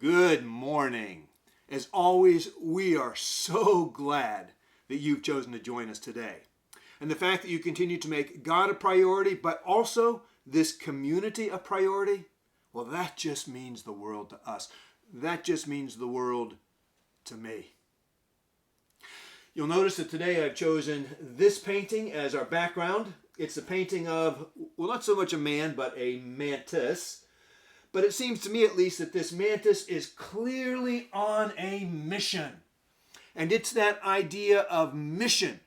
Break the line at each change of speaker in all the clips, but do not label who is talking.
Good morning. As always, we are so glad that you've chosen to join us today. And the fact that you continue to make God a priority, but also this community a priority, well, that just means the world to us. That just means the world to me. You'll notice that today I've chosen this painting as our background. It's a painting of, well, not so much a man, but a mantis. But it seems to me, at least, that this mantis is clearly on a mission. And it's that idea of mission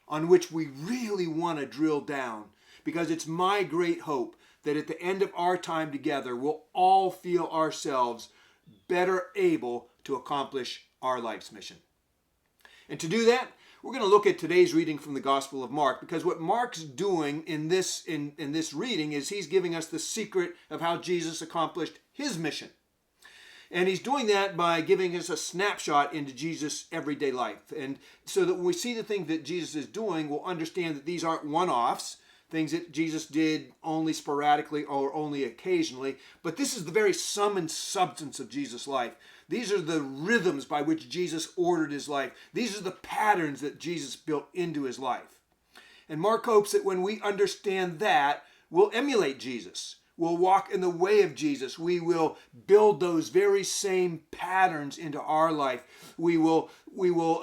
on which we really want to drill down, because it's my great hope that at the end of our time together, we'll all feel ourselves better able to accomplish our life's mission. And to do that, we're going to look at today's reading from the Gospel of Mark, because what Mark's doing in this reading is he's giving us the secret of how Jesus accomplished his mission. And he's doing that by giving us a snapshot into Jesus' everyday life. And so that when we see the things that Jesus is doing, we'll understand that these aren't one-offs, things that Jesus did only sporadically or only occasionally, but this is the very sum and substance of Jesus' life. These are the rhythms by which Jesus ordered his life. These are the patterns that Jesus built into his life. And Mark hopes that when we understand that, we'll emulate Jesus. We'll walk in the way of Jesus. We will build those very same patterns into our life. We will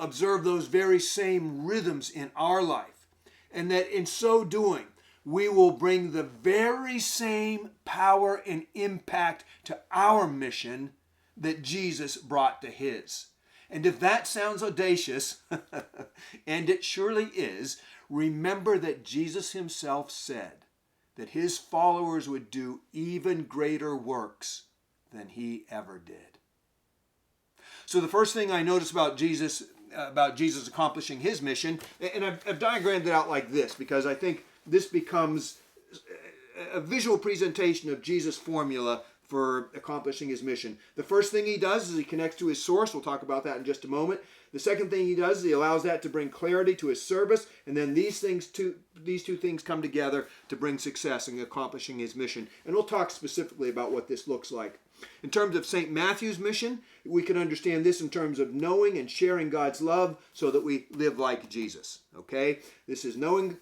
observe those very same rhythms in our life. And that in so doing, we will bring the very same power and impact to our mission that Jesus brought to his. And if that sounds audacious, and it surely is, remember that Jesus himself said that his followers would do even greater works than he ever did. So the first thing I notice about Jesus accomplishing his mission, and I've diagrammed it out like this because I think this becomes a visual presentation of Jesus' formula for accomplishing his mission. The first thing he does is he connects to his source. We'll talk about that in just a moment. The second thing he does is he allows that to bring clarity to his service. And then these two things come together to bring success in accomplishing his mission. And we'll talk specifically about what this looks like. In terms of St. Matthew's mission, we can understand this in terms of knowing and sharing God's love so that we live like Jesus. Okay? This is knowing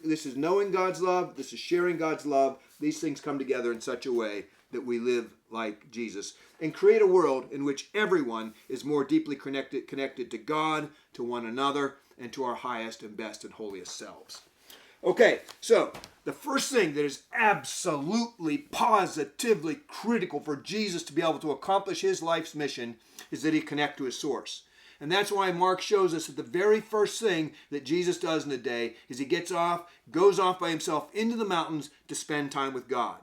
God's love. This is sharing God's love. These things come together in such a way that we live like Jesus and create a world in which everyone is more deeply connected to God, to one another, and to our highest and best and holiest selves. Okay, so the first thing that is absolutely, positively critical for Jesus to be able to accomplish his life's mission is that he connect to his source. And that's why Mark shows us that the very first thing that Jesus does in a day is he goes off by himself into the mountains to spend time with God.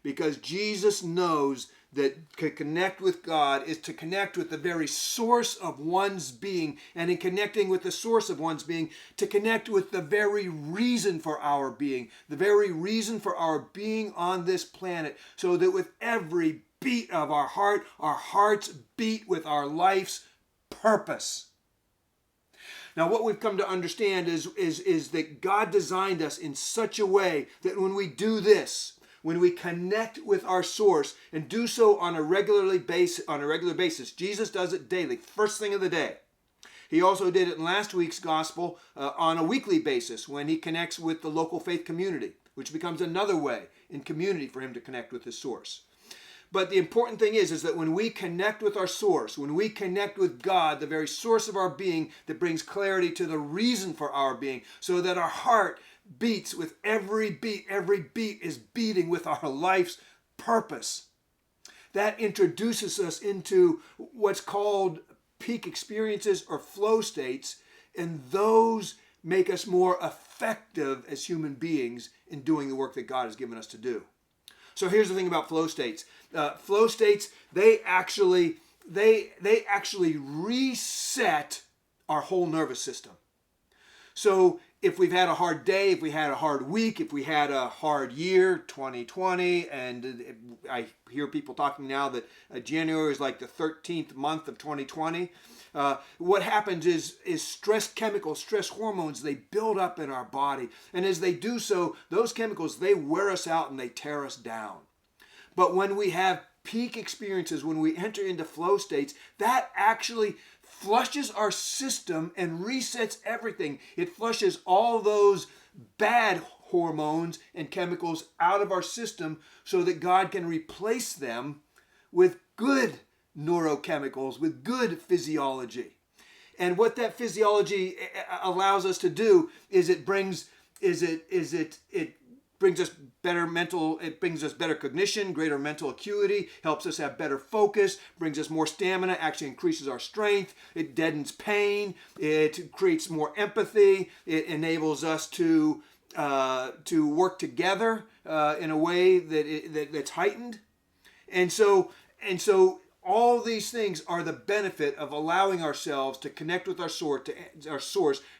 Because Jesus knows that to connect with God is to connect with the very source of one's being. And in connecting with the source of one's being, to connect with the very reason for our being. The very reason for our being on this planet. So that with every beat of our hearts beat with our life's purpose. Now, what we've come to understand is that God designed us in such a way that when we do this, when we connect with our source and do so on a regular basis, Jesus does it daily, first thing of the day. He also did it in last week's gospel on a weekly basis when he connects with the local faith community, which becomes another way in community for him to connect with his source. But the important thing is that when we connect with our source, when we connect with God, the very source of our being that brings clarity to the reason for our being, so that our heart beats with every beat is beating with our life's purpose. That introduces us into what's called peak experiences or flow states, and those make us more effective as human beings in doing the work that God has given us to do. So here's the thing about flow states. Flow states, they actually reset our whole nervous system. So if we've had a hard day, if we had a hard week, if we had a hard year, 2020, and I hear people talking now that January is like the 13th month of 2020, what happens is stress chemicals, stress hormones, they build up in our body. And as they do so, those chemicals, they wear us out and they tear us down. But when we have peak experiences, when we enter into flow states, that actually flushes our system and resets everything. It flushes all those bad hormones and chemicals out of our system so that God can replace them with good neurochemicals, with good physiology. And what that physiology allows us to do is it brings us better cognition, greater mental acuity, helps us have better focus, brings us more stamina, actually increases our strength, it deadens pain, it creates more empathy, it enables us to work together in a way that's heightened. And so all these things are the benefit of allowing ourselves to connect with our source,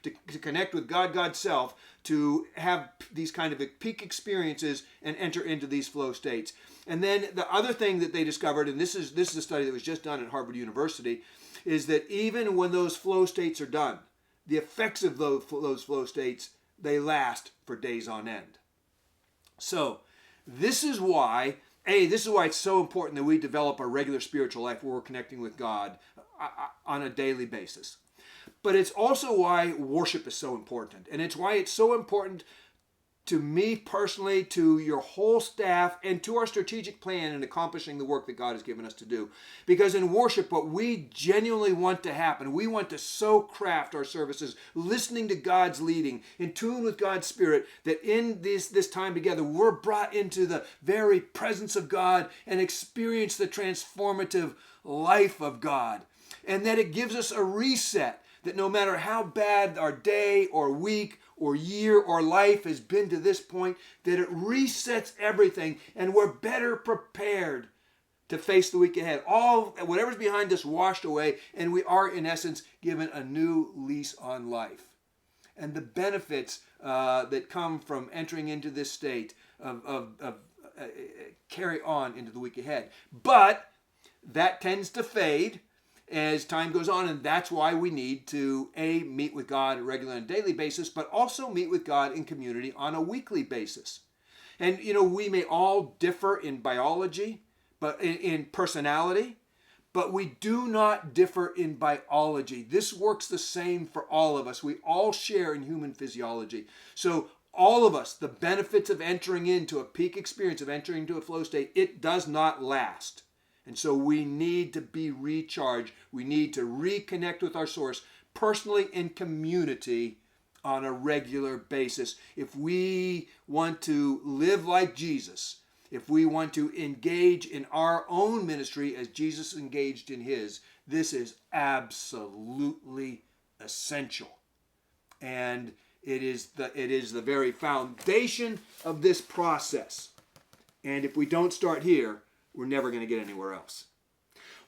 to connect with God's self, to have these kind of peak experiences and enter into these flow states. And then the other thing that they discovered, and this is a study that was just done at Harvard University, is that even when those flow states are done, the effects of those flow states, they last for days on end. So this is why it's so important that we develop a regular spiritual life where we're connecting with God on a daily basis. But it's also why worship is so important. And it's why it's so important to me personally, to your whole staff, and to our strategic plan in accomplishing the work that God has given us to do. Because in worship, what we genuinely want to happen, we want to so craft our services, listening to God's leading, in tune with God's Spirit, that in this time together, we're brought into the very presence of God and experience the transformative life of God. And that it gives us a reset, that no matter how bad our day or week or year or life has been to this point, that it resets everything and we're better prepared to face the week ahead. Whatever's behind us washed away, and we are in essence given a new lease on life. And the benefits that come from entering into this state of carry on into the week ahead. But that tends to fade as time goes on, and that's why we need to meet with God regularly on a daily basis, but also meet with God in community on a weekly basis. And we may all differ in biology, but in personality, but we do not differ in biology. This works the same for all of us. We all share in human physiology. So all of us, the benefits of entering into a peak experience, of entering into a flow state, it does not last. And so we need to be recharged. We need to reconnect with our source personally and community on a regular basis. If we want to live like Jesus, if we want to engage in our own ministry as Jesus engaged in his, this is absolutely essential. And it is the very foundation of this process. And if we don't start here, we're never going to get anywhere else.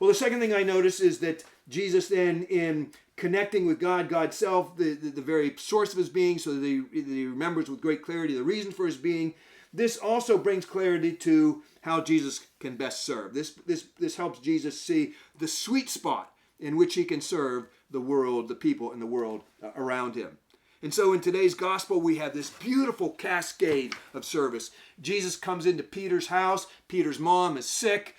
Well, the second thing I notice is that Jesus then, in connecting with God's self, the very source of his being, so that he remembers with great clarity the reason for his being, this also brings clarity to how Jesus can best serve. This helps Jesus see the sweet spot in which he can serve the world, the people in the world around him. And so in today's gospel, we have this beautiful cascade of service. Jesus comes into Peter's house. Peter's mom is sick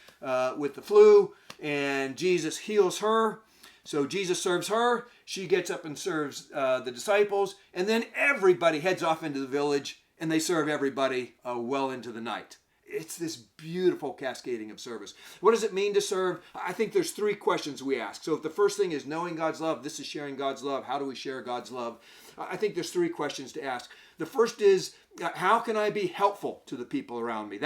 with the flu, and Jesus heals her. So Jesus serves her. She gets up and serves the disciples. And then everybody heads off into the village, and they serve everybody well into the night. It's this beautiful cascading of service. What does it mean to serve? I think there's three questions we ask. So if the first thing is knowing God's love, this is sharing God's love. How do we share God's love? I think there's three questions to ask. The first is, how can I be helpful to the people around me?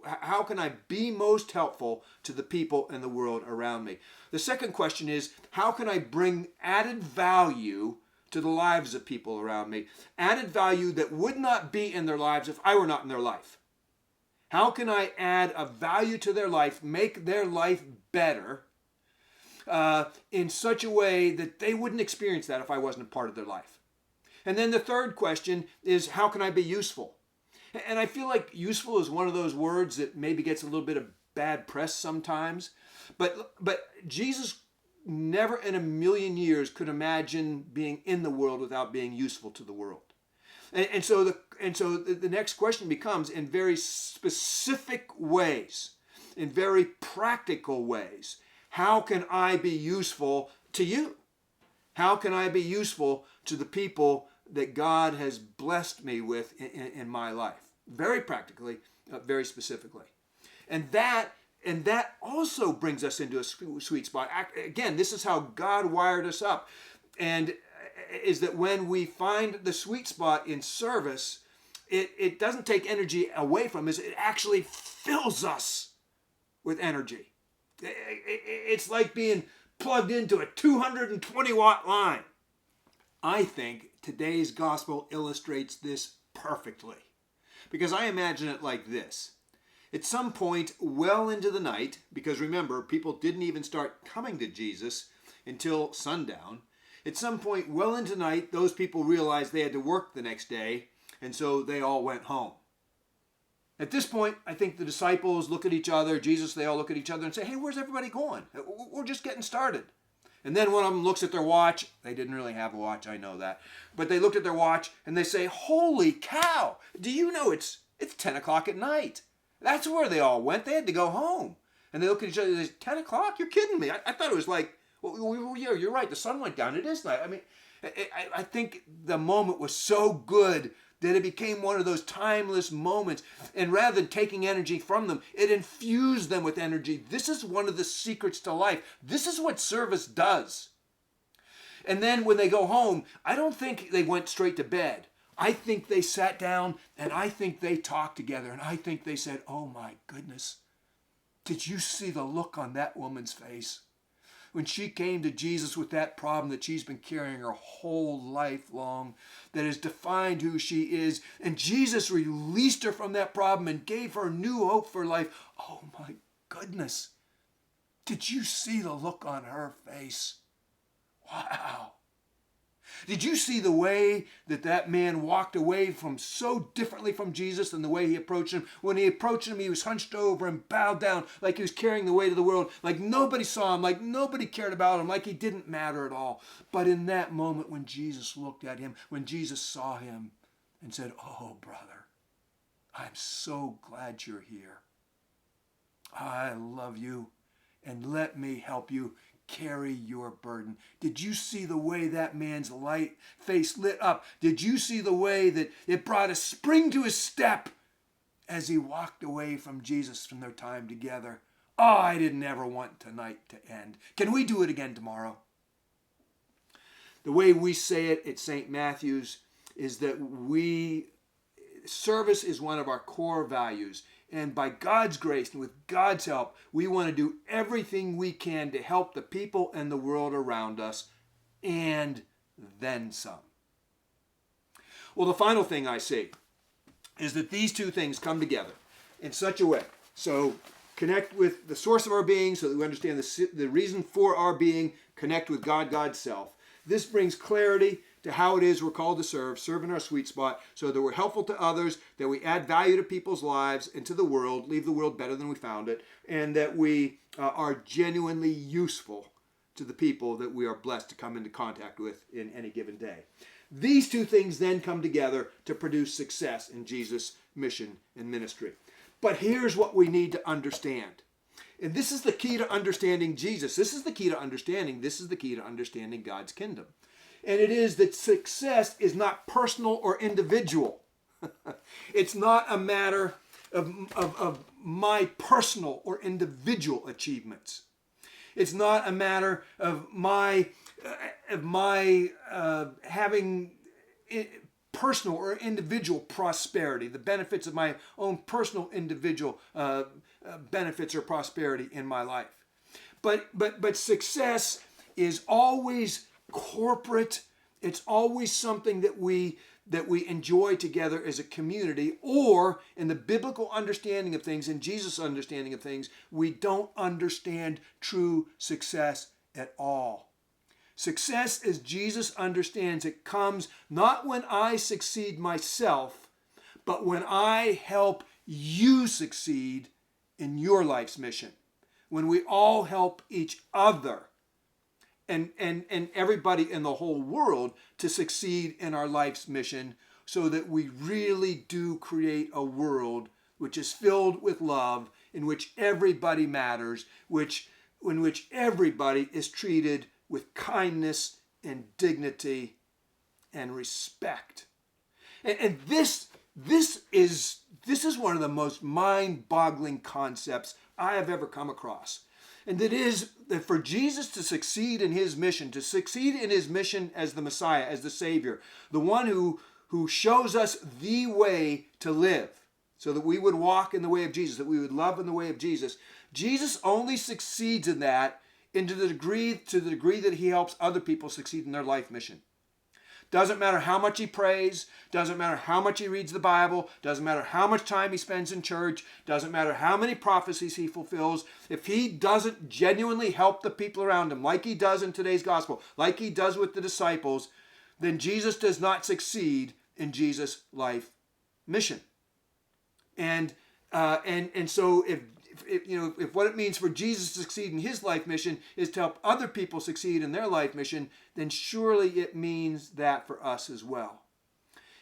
How can I be most helpful to the people in the world around me? The second question is, how can I bring added value to the lives of people around me? Added value that would not be in their lives if I were not in their life. How can I add a value to their life, make their life better in such a way that they wouldn't experience that if I wasn't a part of their life? And then the third question is, how can I be useful? And I feel like useful is one of those words that maybe gets a little bit of bad press sometimes. But Jesus never in a million years could imagine being in the world without being useful to the world. And so the next question becomes, in very specific ways, in very practical ways. How can I be useful to you? How can I be useful to the people that God has blessed me with in my life? Very practically, very specifically. And that also brings us into a sweet spot. Again, this is how God wired us up. And is that when we find the sweet spot in service, it doesn't take energy away from us. It actually fills us with energy. It's like being plugged into a 220-watt line. I think today's gospel illustrates this perfectly, because I imagine it like this. At some point well into the night, because remember, people didn't even start coming to Jesus until sundown. At some point well into the night, those people realized they had to work the next day, and so they all went home. At this point, I think the disciples look at each other, Jesus, they all look at each other and say, hey, where's everybody going? We're just getting started. And then one of them looks at their watch. They didn't really have a watch, I know that. But they looked at their watch and they say, holy cow, do you know it's 10 o'clock at night? That's where they all went. They had to go home. And they look at each other and say, 10 o'clock? You're kidding me. I thought it was like, well, yeah, you're right. The sun went down. It is night. I mean, I think the moment was so good that it became one of those timeless moments. And rather than taking energy from them, it infused them with energy. This is one of the secrets to life. This is what service does. And then when they go home, I don't think they went straight to bed. I think they sat down and I think they talked together. And I think they said, oh my goodness, did you see the look on that woman's face? When she came to Jesus with that problem that she's been carrying her whole life long, that has defined who she is, and Jesus released her from that problem and gave her new hope for life. Oh my goodness. Did you see the look on her face? Wow. Did you see the way that man walked away from so differently from Jesus than the way he approached him? When he approached him, he was hunched over and bowed down like he was carrying the weight of the world, like nobody saw him, like nobody cared about him, like he didn't matter at all. But in that moment when Jesus looked at him, when Jesus saw him and said, oh, brother, I'm so glad you're here. I love you, and let me help you carry your burden. Did you see the way that man's face lit up? Did you see the way that it brought a spring to his step as he walked away from Jesus from their time together? Oh, I didn't ever want tonight to end. Can we do it again tomorrow? The way we say it at St. Matthew's is that service is one of our core values. And by God's grace and with God's help, we want to do everything we can to help the people and the world around us, and then some. Well, the final thing I see is that these two things come together in such a way. So connect with the source of our being so that we understand the reason for our being, connect with God, God's self. This brings clarity to how it is we're called to serve in our sweet spot, so that we're helpful to others, that we add value to people's lives and to the world, leave the world better than we found it, and that we are genuinely useful to the people that we are blessed to come into contact with in any given day. These two things then come together to produce success in Jesus' mission and ministry. But here's what we need to understand. And this is the key to understanding Jesus. This is the key to understanding God's kingdom. And it is that success is not personal or individual. It's not a matter of my personal or individual achievements. It's not a matter of my having personal or individual prosperity, the benefits of my own personal individual benefits or prosperity in my life. But success is always corporate. It's always something that we enjoy together as a community, or in the biblical understanding of things, in Jesus' understanding of things, we don't understand true success at all. Success, as Jesus understands it, comes not when I succeed myself, but when I help you succeed in your life's mission. When we all help each other and everybody in the whole world to succeed in our life's mission, so that we really do create a world which is filled with love, in which everybody matters, in which everybody is treated with kindness and dignity and respect. And this is one of the most mind-boggling concepts I have ever come across. And it is that for Jesus to succeed in his mission, as the Messiah, as the Savior, the one who shows us the way to live, so that we would walk in the way of Jesus, that we would love in the way of Jesus, Jesus only succeeds in that to the degree that he helps other people succeed in their life mission. Doesn't matter how much he prays, doesn't matter how much he reads the Bible, doesn't matter how much time he spends in church, doesn't matter how many prophecies he fulfills. If he doesn't genuinely help the people around him, like he does in today's gospel, like he does with the disciples, then Jesus does not succeed in Jesus' life mission. And so if what it means for Jesus to succeed in his life mission is to help other people succeed in their life mission, then surely it means that for us as well.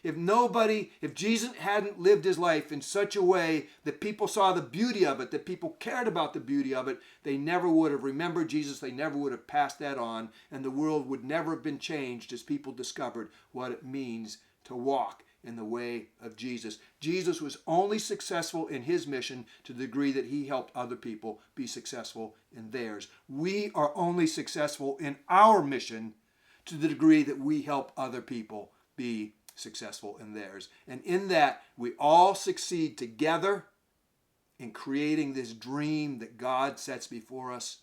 If Jesus hadn't lived his life in such a way that people saw the beauty of it, that people cared about the beauty of it, they never would have remembered Jesus, they never would have passed that on, and the world would never have been changed as people discovered what it means to walk in the way of Jesus. Jesus was only successful in his mission to the degree that he helped other people be successful in theirs. We are only successful in our mission to the degree that we help other people be successful in theirs. And in that, we all succeed together in creating this dream that God sets before us,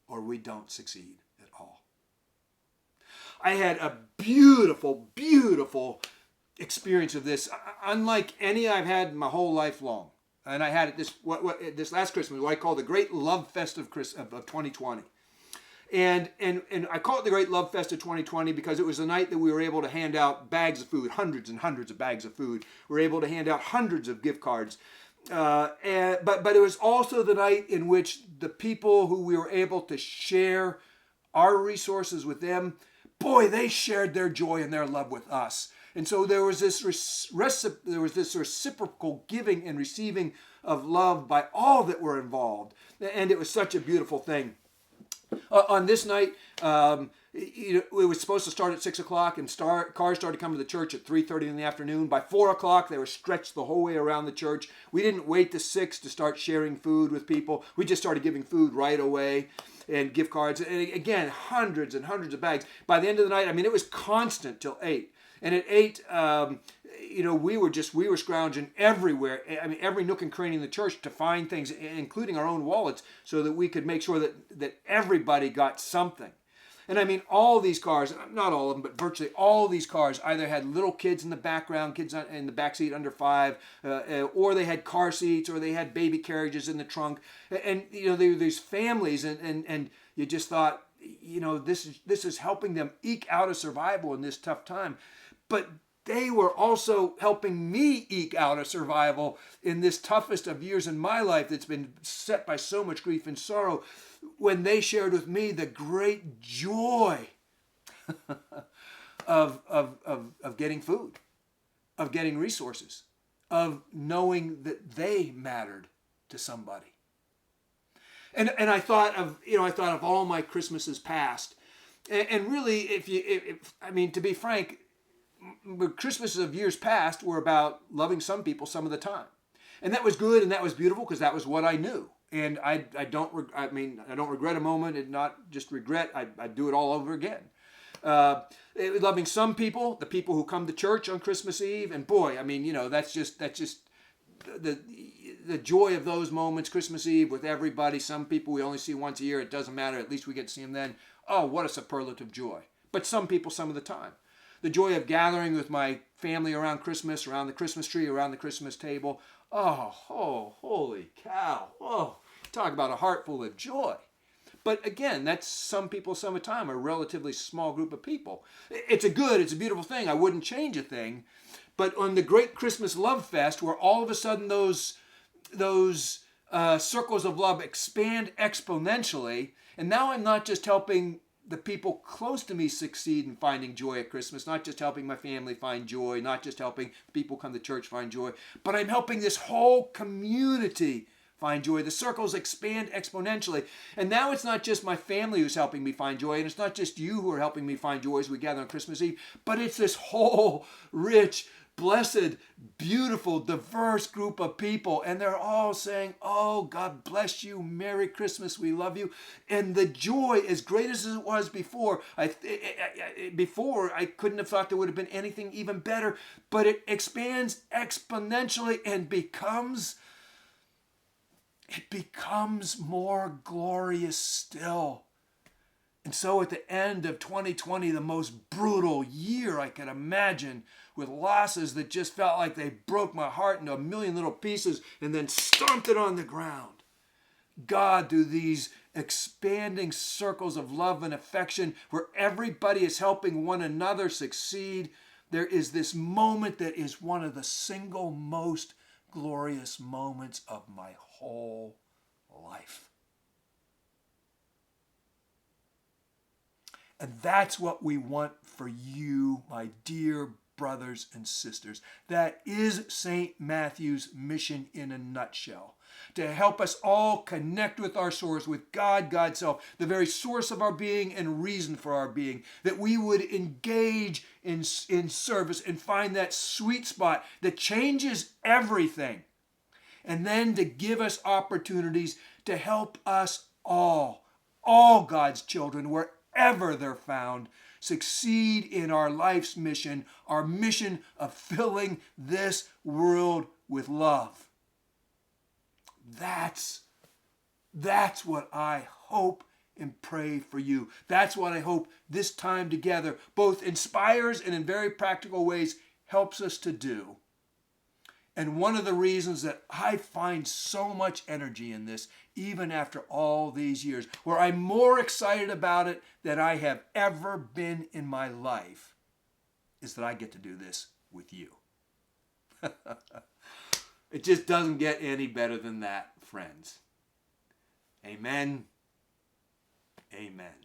or we don't succeed at all. I had a beautiful, beautiful experience of this, unlike any I've had my whole life long. And I had it this last Christmas, what I call the Great Love Fest of 2020. And I call it the Great Love Fest of 2020 because it was the night that we were able to hand out bags of food, hundreds and hundreds of bags of food. We were able to hand out hundreds of gift cards. But it was also the night in which the people who we were able to share our resources with them, boy, they shared their joy and their love with us. And so there was this reciprocal giving and receiving of love by all that were involved. And it was such a beautiful thing. On this night, it was supposed to start at 6 o'clock, and cars started coming to the church at 3:30 in the afternoon. By 4 o'clock, they were stretched the whole way around the church. We didn't wait to 6 to start sharing food with people. We just started giving food right away and gift cards. And again, hundreds and hundreds of bags. By the end of the night, it was constant till 8. And at 8, we were scrounging everywhere. Every nook and cranny in the church to find things, including our own wallets, so that we could make sure that everybody got something. And all these cars, not all of them, but virtually all these cars either had little kids in the background, kids in the backseat under 5, or they had car seats, or they had baby carriages in the trunk. And there were these families, and you just thought, this is helping them eke out a survival in this tough time. But they were also helping me eke out a survival in this toughest of years in my life that's been set by so much grief and sorrow, when they shared with me the great joy of getting food, of getting resources, of knowing that they mattered to somebody. And I thought of all my Christmases past, and really, to be frank, Christmases of years past were about loving some people some of the time. And that was good and that was beautiful because that was what I knew. And I don't regret a moment, and not just regret, I'd do it all over again. Loving some people, the people who come to church on Christmas Eve, and boy, that's just the joy of those moments, Christmas Eve with everybody. Some people we only see once a year, it doesn't matter, at least we get to see them then. Oh, what a superlative joy. But some people some of the time. The joy of gathering with my family around Christmas, around the Christmas tree, around the Christmas table. Oh, holy cow. Oh, talk about a heart full of joy. But again, that's some people some of the time, a relatively small group of people. It's a beautiful thing. I wouldn't change a thing. But on the Great Christmas Love Fest, where all of a sudden those circles of love expand exponentially, and now I'm not just helping the people close to me succeed in finding joy at Christmas, not just helping my family find joy, not just helping people come to church find joy, but I'm helping this whole community find joy. The circles expand exponentially. And now it's not just my family who's helping me find joy, and it's not just you who are helping me find joy as we gather on Christmas Eve, but it's this whole rich, blessed, beautiful, diverse group of people. And they're all saying, oh, God bless you, Merry Christmas, we love you. And the joy, as great as it was before, I couldn't have thought there would have been anything even better, but it expands exponentially and becomes more glorious still. And so at the end of 2020, the most brutal year I could imagine, with losses that just felt like they broke my heart into a million little pieces and then stomped it on the ground, God, through these expanding circles of love and affection where everybody is helping one another succeed, there is this moment that is one of the single most glorious moments of my whole life. And that's what we want for you, my dear brothers and sisters. That is St. Matthew's mission in a nutshell. To help us all connect with our source, with God, God's self, the very source of our being and reason for our being. That we would engage in service and find that sweet spot that changes everything. And then to give us opportunities to help us all God's children, wherever they're found, succeed in our life's mission, our mission of filling this world with love. That's what I hope and pray for you. That's what I hope this time together both inspires and in very practical ways helps us to do. And one of the reasons that I find so much energy in this, even after all these years, where I'm more excited about it than I have ever been in my life, is that I get to do this with you. It just doesn't get any better than that, friends. Amen. Amen.